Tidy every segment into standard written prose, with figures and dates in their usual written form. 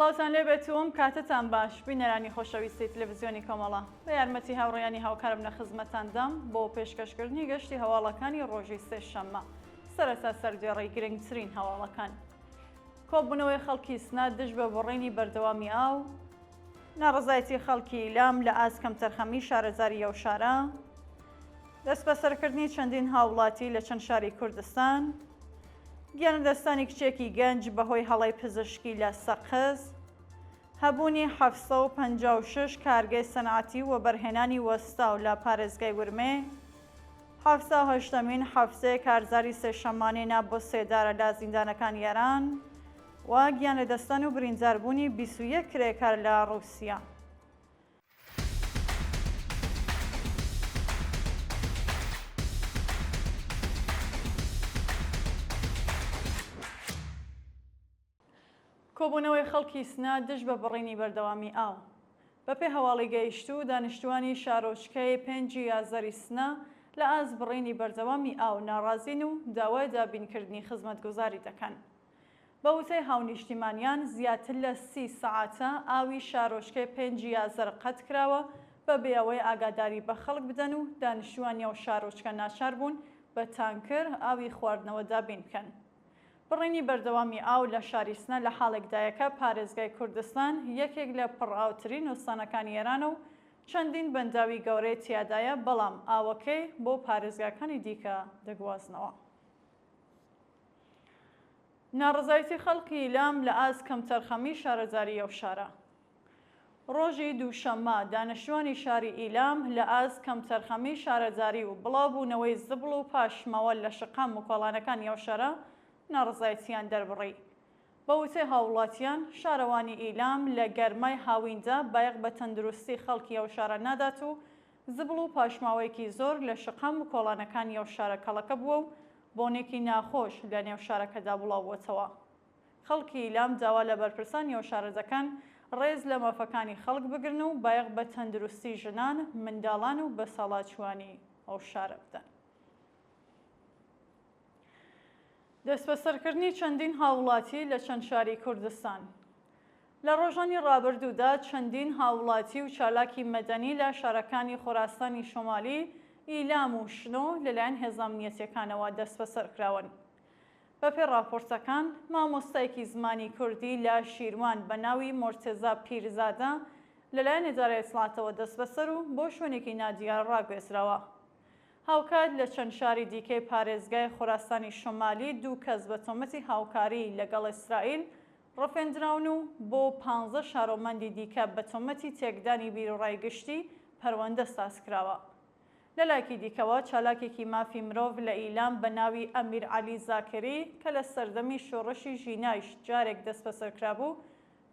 سڵاوتان لێبێتوم کاتتان باش بینەرانی خۆشەویستی تلڤیزیۆنی کۆمەڵە بە یارمەتی هاوڕێیانی هاوکارم لە خزمەتاندام بۆ پێشکەشکردنی گەشتی هەواڵەکانی ڕۆژی سێشەممە سەرەتا سەردێڕی گرنگترین هەواڵەکان کۆبوونەوەی خەڵکی سنە دژ بە بڕینی بەردەوامی ئاو ناڕزایەتی خەڵکی ئیلام لە ئاسکەم تەرخەمی شارەزاری ئەو شارە دەست بە سەرکردنی چەندین هاوڵاتی لە چەند شاری کوردستان گیانەدەستانی کچێکی گەنج بەهۆی هەڵەی پزیشکی لە سەقز هەبوونی 756 کارگەی سەنعەتی و بەرهێنانی وەستاو لە پارێزگای ورمێ 78مین حەفزەی کارزاری سێشەمانێنا بۆ سێدارە لە زیندانەکان یاران و گیانەدەستان و برینداربوونی 21 کرێکار لە ڕووسیا. کۆبوونەوەی خەڵکی سنە دژ بە بڕینی بەردەوامی ئاو بەپێ هەواڵی گەیشتوو دانیشتوانی شارۆچکەی 5 یازەری سنە لە ئاز بڕینی بەردەوامی ئاو ناڕازین و داوای دابینکردنی خزمەتگوزاری دەکەن. بە وتەی هاونیشتیمانیان زیاتر لە 30 سەعاتە ئاوی شارۆچکەی 5 یازەر قەت کراوە بە بێەوەی ئاگاداری بە خەڵک بدەن و دانیشتوانی ئەو شارۆچکە ناچار بوون بە تانکر ئاوی خواردنەوە دابین بکەن. بڕینی بەردەوامی ئاو لە شاری سنە لە حاڵێکدایەکە پارێزگای کوردستان یەکێک لە پڕئاوترین وستانەکانی ئێرانە و چەندین بەنداوی گەورەی تیادایە بەڵام ئاوەکەی بۆ پارێزگاکانی دیکە دەگوازنەوە. ناڕزایەتی خەڵکی ئیلام لە ئاسکەم تەرخەمی شارەزاری ئەو شارە ڕۆژی دووشەممە دانیشتوانی شاری ئیلام لە ئاسکەم تەرخەمی شارەزاری و بڵاوبوونەوەی زبڵ و پاشماوە لە شقام و کۆڵانەکانی ئەو شارە ناڕزایەتیان دەربڕی. بە وتەی هاوڵاتیان شارەوانی ئیلام لە گەرمای هاویندا بایەق بە تەندروستی خەڵکی ئەو شارە نادات و زبڵ و پاشماوەیەکی زۆر لە شقام و کۆڵانەکانی ئەو شارە کەڵەکە بووە و بۆنێکی ناخۆش لە نێو شارەکەدا بڵاوبووەتەوە. خەڵکی ئیلام داوا لە بەرپرسانی ئەو شارە دەکەن ڕێز لە مەفەکانی خەڵک بگرن و بایەق بە تەندروستی ژنان، منداڵان و بە ساڵاتچوانی ئەو شارە بدەن. دەست بە سەرکردنی چەندین هاوڵاتی لە چەند شاری کوردستان لە ڕۆژانی ڕابردوودا چەندین هاوڵاتی و چالاکی مەدەنی لە شارەکانی خۆراسانی شۆمالی ئیلام و شنۆ لەلایەن هێزە ئەمنیەتیەکانەوە دەست بە سەرکراون. بەپێی راپۆرتەکان مامۆستایەکی زمانی کوردی لە شیروان بە ناوی مۆرتێزا پیرزادە لەلایەن ئیدارەی دەسەڵاتەوە دەست بەسەر و بۆ شوێنێکی نادیار ڕاگوێزراوە. هاوکات لە چەند شاری دیکەی پارێزگای خۆراسانی شۆمالی 2 کەس بە تۆمەتی هاوکاری لەگەڵ ئیسرائیل ڕەفێنراون و بۆ 15 شارۆمەندی دیکە بە تۆمەتی تێکدانی بیرڕایگشتی پەروەندە سازکراوە. لە لایەکی دیکەوە چالاکێکی مافی مرۆڤ لە ئیلام بە ناوی ئەمیر عەلی زاکری کە لە سەردەمی شۆڕشی ژینایش جارێک دەست بەسەر بوو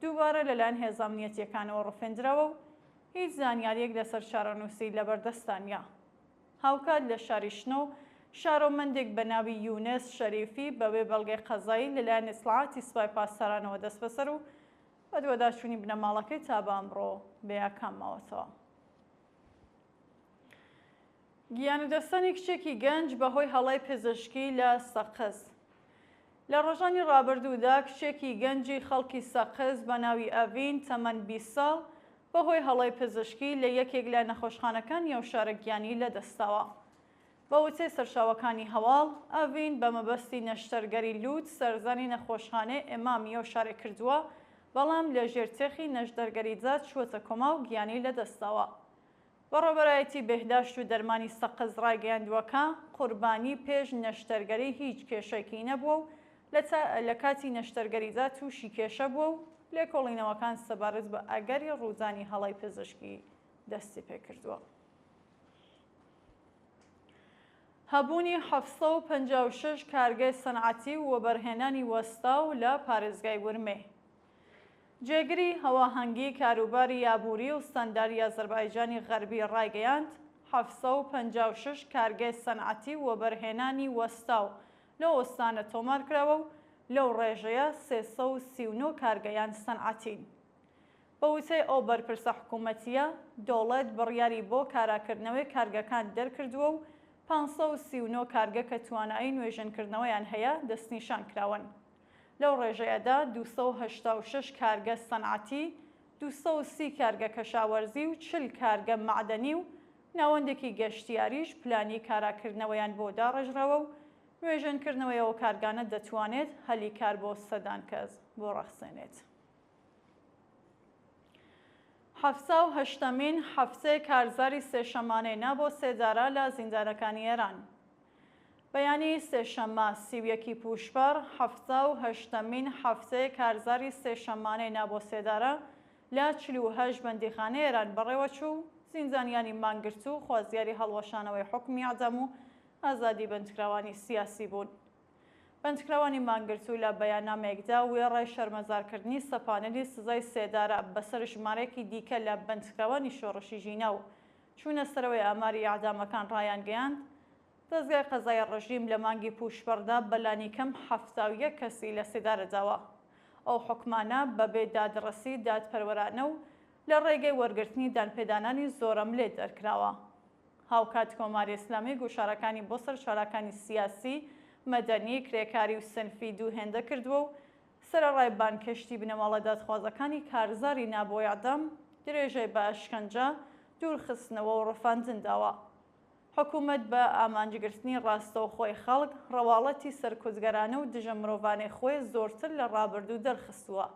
دووبارە لەلایەن هێزە ئەمنیەتیەکانەوە ڕەفێنراوە و هیچ زانیاریەک لەسەر شارەنووسی لەبەردەستانیە. هاوکات لە شاری شنۆ شارۆمەندێک بە ناوی یونس شەریفی بەوێ بەڵگەی قەزایی لەلایەن ئیسلاحاتی سوپای پاسدارانەوە دەست بەسەر و بە دووەداچوونی بنەماڵەکەی تا بە ئەمڕۆ بەیاکان ماوەتەوە. گیانەدەستانی کچێکی گەنج بەهۆی هەڵەی پزیشکی لە سەقز لە ڕۆژانی ڕابردوودا کچێکی گەنجی خەڵکی سەقز بە ناوی ئەڤین تەمەن 20 ساڵ بەهۆی هەڵەی پزیشکی لە یەکێک لە نەخۆشخانەکانی ئەو شارە گیانی لەدەستاوە. بە وتەی سەرچاوەکانی هەواڵ ئەڤین بە مەبەستی نەشتەرگەری لووت سەرزانی نەخۆشخانەی ئێمامی ئەو شارێک کردووە بەڵام لە ژێرتێخی نەشتەرگەریجا چووەتە کۆما و گیانی لەدەستاوە. بەڕێوەبەرایەتی بێهداشت و دەرمانی سەقز ڕاگەیاندووەکە قوربانی پێش نەشتەرگەری هیچ کێشەیەکی نەبووە و لە کاتی نەشتەرگەریجا تووشی کێشە بووە و لێکۆڵینەوەکان سەبارەت بە ئەگەری ڕوودانی هەڵەی پزیشکی دەستی پێکردووە. هەبوونی 756 کارگەی سەنعەتی و بەرهێنانی وەستاو لە پارێزگای ورمێ جێگری هەواهەنگی کاروباری یابووری و ستەنداری ئازەربایجانی غەربی ڕایگەیاند 756 کارگەی سەنعەتی و بەرهێنانی وەستاو لە ئۆستانە تۆمار کراوە و لەو ڕێژەیە 339 کارگەیان سەنعەتین. بە وتەی ئەو بەرپرسە حکوومەتیە دەوڵەت بڕیاری بۆ کاراکردنەوەی کارگەکان دەرکردووە و 539 کارگە کە توانایی نوێژەنکردنەوەیان هەیە دەستنیشان کراون. لەو ڕێژەیەدا 286 کارگە سەنعەتی، 230 کارگە کەشاوەرزی و 40 کارگە معدەنی و ناوەندێکی گەشتیاریش پلانی کاراکردنەوەیان بۆ داڕێژراوە و نوێژەنکردنەوەی ئەو کارگانە دەتوانێت هەلی کار بۆ سەدان کەس بۆ ڕەخسێنێت. 78مین هەفتەی کارزاری سێشەمانەی نا بۆ سێدارە لە زیندانەکانی ئێران. بەیانی سێشەممە 31 پوشبەر 78مین هەفتەی کارزاری سێشەمانەی نا بۆ سێدارە لە 48 بەندیخانەی ئێران بەڕێوەچوو زیندانیانی مانگرت و خوازیاری هەڵوەشانەوەی حکمی ئەعدەم و ئازادی بەندکراوانی سیاسی بوون. بەندکراوانی مانگرتوو لە بەیاننامەیەکدا وێڕای شەرمەزارکردنی سەپانەری سزای سێدارە بەسەر ژمارەیەکی دیکە لە بەندکراوانی شۆڕشی ژینە و چوونە سەرەوەی ئاماری ئاعدامەکان ڕایان گەیاند. دەستگای قەزای ڕژیم لە مانگی پوشبەردا بەلانی کەم 71 کەسی لە سێدارە داوە. ئەو حکمانە بەبێ دادڕەسی دادپەروەرانە و لە ڕێگەی وەرگرتنی دانپێدانانی زۆرەم لێ دەرکراوە. هاوکات کۆماری ئیسلامی گوشارەکانی بۆ سەر چالاکانی سیاسی، مەدەنی، کرێکاری و سنفی دوو هێندە کردووە و سەرەڕای بانکەشتی بنەماڵە دادخوازەکانی کارزاری نابۆ ئەعدەم درێژەی بە ئەشکەنجە، دوورخستنەوە و ڕەفاندن داوە. حکوومەت بە ئامانجگرتنی ڕاستەوخۆی خەڵک ڕەواڵەتی سەرکوزگەرانە و دژە مرۆڤانەی خۆی زۆرتر لە ڕابردوو دەرخستووە.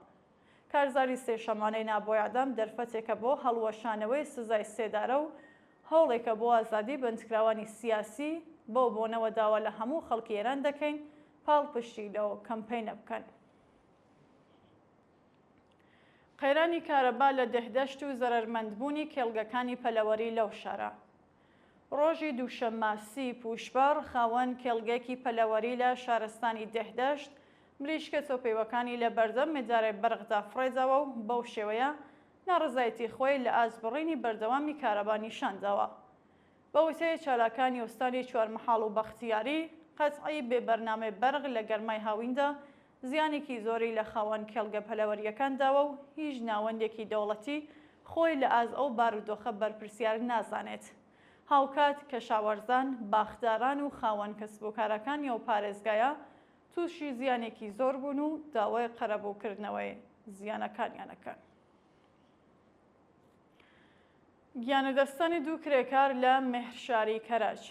کارزاری سێشەمانەی نابۆ ئەعدەم دەرفەتێکە بۆ هەڵوەشانەوەی سزای سێدارە و هەوڵێکە بۆ ئازادی بەندکراوانی سیاسی بۆ بۆنەوە داوا لە هەموو خەڵکی ئێران دەکەین پاڵپشتی لەو کەمپەینە بکەن. قەیرانی کارەبا لە دەهدەشت و زەرەرمەندبوونی کێڵگەکانی پەلەوەری لەو شارە. ڕۆژی دووشەممە 30 پوشبەر خاوەن کێڵگەیەکی پەلەوەری لە شارستانی دەهدەشت مریشکە چۆپەیوەکانی لە بەردەم مێدارەی بەرغدا فڕێداوە و بەو شێوەیە ناڕزایەتی خۆی لە ئازبڕینی بەردەوامی کارەبا نیشانداوە. بە وتەی چالاکانی ئۆستانی چوارمەحاڵ و بەختیاری قەتعی بێبەرنامەی بەرغ لە گەرمای هاویندا زیانێکی زۆری لە خاوەن کێڵگە پەلەوەریەکان داوە و هیچ ناوەندێکی دەوڵەتی خۆی لە ئاز ئەو بارودۆخە بەرپرسیار نازانێت. هاوکات کەشاوەرزان، باخداران و خاوەن کەسبوکارەکانی ئەو پارێزگایە تووشی زیانێکی زۆر بوون و داوای قەرەبووکردنەوەی زیانەکانیانەکەن. گیانەدەستانی دوو کرێکار لە مێهرشاری کەرەج.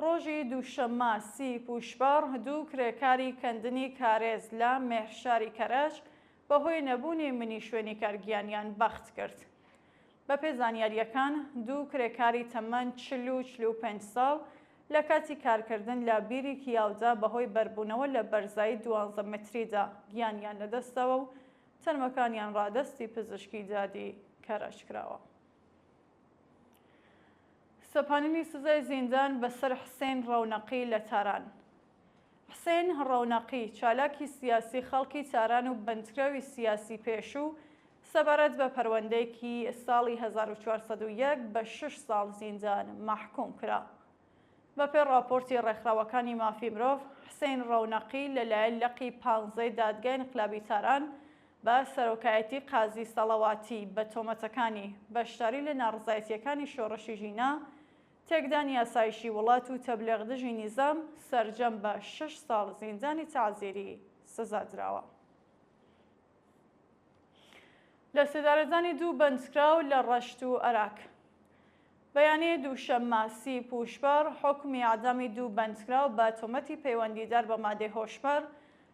ڕۆژی دووشەممە 30 پوشبەر دوو کرێکاری کەندنی کارێز لە مێهرشاری کەرەج بەهۆی نەبوونی منی شوێنی کارگیانیان بەخت کرد. بە پێ زانیاریەکان دوو کرێکاری تەمەن 40 و 45 ساڵ لە کاتی کارکردن لە بیری کیاودا بەهۆی بەربوونەوە لە بەرزایی 12 متریدا گیانیان لەدەستەوە و تەرمەکانیان ڕادەستی پزیشکی دادی کەرەج کراوە. سەپانینی سزای زیندان بەسەر حسێن ڕەونەقی لە تاران. حسێن ڕەونەقی چالاکی سیاسی خەڵکی تاران و بەندکراوی سیاسی پێشوو سەبارەت بە پەروەندەیەکی ساڵی 1401 بە 6 ساڵ زیندان مەحکوم کرا. بەپێ راپۆرتی ڕێکخراوەکانی مافی مرۆڤ، حسێن ڕەونەقی لەلایەن لەقی 15 دادگای انقلابی تاران بە سەرۆکایەتی قازی سەڵەواتی بە تۆمەتەکانی بەشداری لە ناڕزایەتیەکانی شۆڕشی ژینە، تێکدانی یاسایشی وڵات و تەبلیغدژی نیزام سەرجەم بە 6 ساڵ زیندانی تەعزیری سزادراوە. لە سێدارەدانی دوو بەندکراو لە ڕەشت و عێراق. بەیانی دووشەممە 30 پوشبەر حکمی ئەعدامی دوو بەندکراو بە تۆمەتی پەیوەندیدار بە مادەی هۆشبەر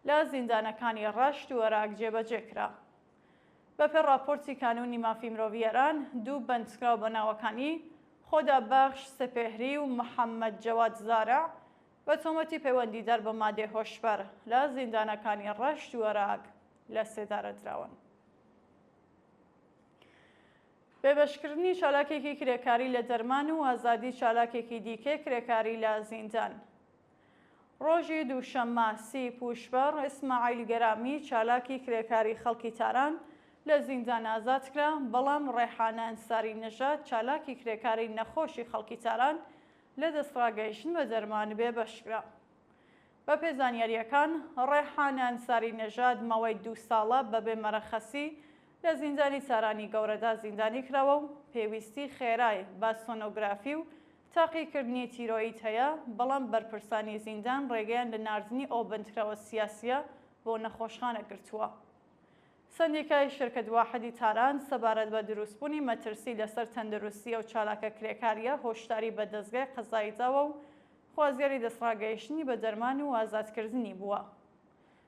لە زیندانەکانی ڕەشت و عێراق جێبەجێ کرا. بەپێ راپۆرتی کانونی مافی مرۆڤی ئێران دوو بەندکراو بە ناوەکانی خۆدا بەخش سپێهری و محەممەد جەواد زارع بە تۆمەتی پەیوەندیدار بە مادەی هۆشبەر لە زیندانەکانی ڕەشت و عێراق لە سێدارە دراون. بێبەشکردنی چالاکێکی کرێکاری لە دەرمان و ئازادی چالاکێکی دیکەی کرێکاری لە زیندان. ڕۆژی دووشەممە 30 پوشبەر ئیسماعیل گەرامی چالاکی کرێکاری خەڵکی تاران لە زیندان ئازاد کرا، بەڵام ڕێحانە ئەنساری نەژاد چالاکی کرێکاری نەخۆشی خەڵکی تاران لە دەستڕاگەیشتن بە دەرمان بێبەشکرا. بە پێ زانیاریەکان ڕێحانە ئەنساری نەژاد ماوەی 2 ساڵە بەبێ مەرەخەسی لە زیندانی تارانی گەورەدا زیندانی کراوە و پێویستی خێرای با سۆنۆگرافی و تاقیکردنی تیرۆئید هەیە، بەڵام بەرپرسانی زیندان ڕێگەیان لە ناردنی ئەو بەندکراوە سیاسیە بۆ نەخۆشخانە گرتووە. سندیکای شرکت واحدی تاران سەبارەت بە دروستبوونی مەترسی لەسەر تەندروستی و چالاکە کرێکاریە هۆشداری بە دەستگای قەزایی داوە و خوازیاری دەسڕاگەیشتنی بە دەرمان و ئازادکردنی بووە.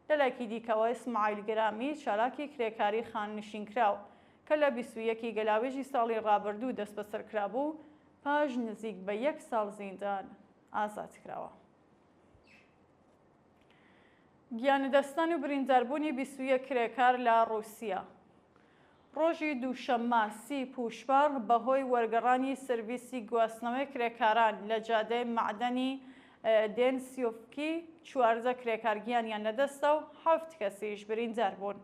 لەلایەکی دیکەوە ئیسماعیل گرامی چالاکی کرێکاری خاننشینکراو کە لە 21 گەلاوێژی ساڵی ڕابردوو دەست بەسەر بوو پاش نزیک بە 1 ساڵ زیندان ئازاد کراوە. گیانەدەستان و برینداربوونی 21 کرێکار لە ڕووسیا. ڕۆژی دووشەممە 30 پوشبەر بەهۆی وەرگەڕانی سرویسی گواستنەوەی کرێکاران لە جادەی معدەنی دێنسیۆفکی 14 کرێکار گیانیان لەدەستە و 7 کەسیش بریندار بوون.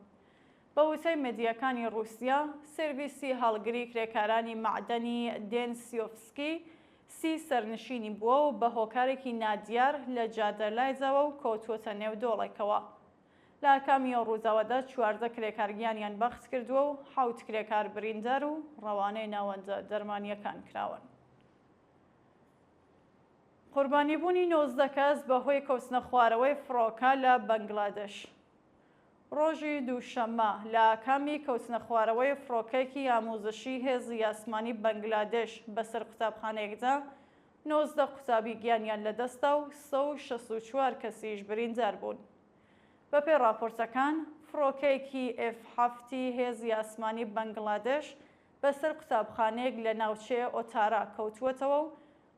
بە وتەی مێدیەکانی ڕووسیا سرویسی هەڵگری کرێکارانی معدەنی دێنسیۆفسکی 30 سەرنشینی بووە و بە هۆکارێکی نادیار لە جادە لایزەوە و کەوتووەتە نێو دۆڵێکەوە. لە ئاکامی ئەو ڕووداوەدا 14 کرێکارگیانیان بەخت کردووە و 7 کرێکار بریندار و ڕەوانەی ناوەندە دەرمانیەکان کراون. قوربانیبوونی 19 کەس بەهۆی کەوتنە خوارەوەی فڕۆکە لە بەنگلادێش. ڕۆژی دووشەممە لە ئاکامی کەوتنە خوارەوەی فڕۆکەیەکی ئامۆزشی هێزی یاسمانی بەنگلادێش بەسەر قوتابخانەیەکدا 19 قوتابی گیانیان لەدەستە و 164 کەسیش بریندار بوون. بەپێی راپۆرتەکان فڕۆکەیەکی F7 هێزی یاسمانی بەنگلادێش بەسەر قوتابخانەیەک لە ناوچەیە ئۆتارا کەوتووەتەوە و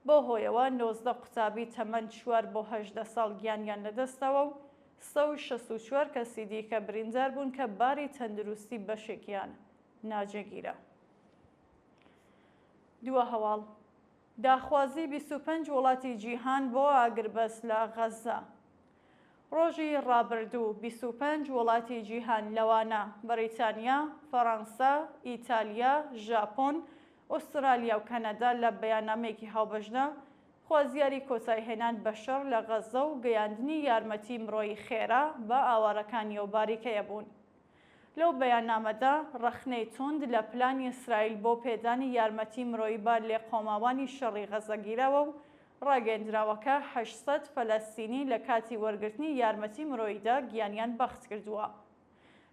بۆ هۆیەوە 19 قوتابی تەمەن 4 بۆ 18 ساڵ گیانیان لەدەستەوە و 164 کەسی دیکە بریندار بوون کە باری تەندروستی بەشێکیان ناجێگیرە. دووە هەواڵ داخوازی 25 وڵاتی جیهان بۆ ئاگربەست لە غەزە. ڕۆژی ڕابردوو 25 وڵاتی جیهان لەوانە بەریتانیا، فەڕەنسا، ئیتالیا، ژاپۆن، ئوسترالیا و کەنەدا لە بەیاننامەیەکی هاوبەشدا خوازیاری کۆتایهێنان بە شەڕ لە غەزە و گەیاندنی یارمەتی مرۆیی خێرا بە ئاوارەکانی و باریکەیە بوون. لەو بەیاننامەدا ڕەخنەی توند لە پلانی ئیسرائیل بۆ پێدانی یارمەتی مرۆیی با لێ قۆماوانی شەڕی غەزەگیرەوە و ڕاگەیەندراوەکە 800 فەلەستینی لە کاتی وەرگرتنی یارمەتی مرۆییدا گیانیان بەخت کردووە.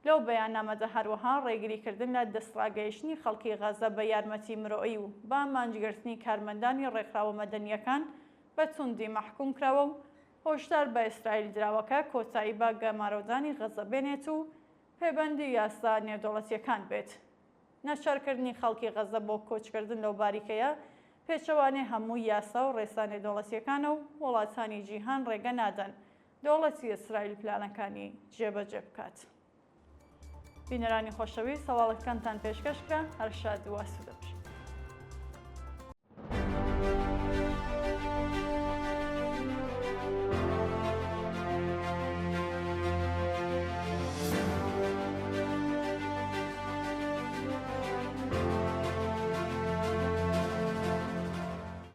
لەو بەیاننامەدا هەروەها ڕێگریکردن لە دەستڕاگەیشتنی خەڵکی غەزە بە یارمەتی مرۆیی و با مانجگرتنی کارمەندانی ڕێکخراوە مەدەنیەکان بە توندی مەحکوم کراوە و هۆشدار بە ئیسرائیل دراوەکە کۆتایی بە گەمارۆدانی غەزە بێنێت و پەیوەندی یاسا نێودەوڵەتیەکان بێت. ناچارکردنی خەڵکی غەزە بۆ کۆچکردن لەو باریکەیە پێچەوانەی هەموو یاسا و ڕێسا نێودەوڵەتیەکانە و وڵاتانی جیهان ڕێگە نادەن دەوڵەتی ئیسرائیل پلانەکانی جێبەجێ بکات. بینەرانی خۆشەویست، سەواڵەکانتان پێشکەشکرا، هەر شاد و ئاسوودە باشن.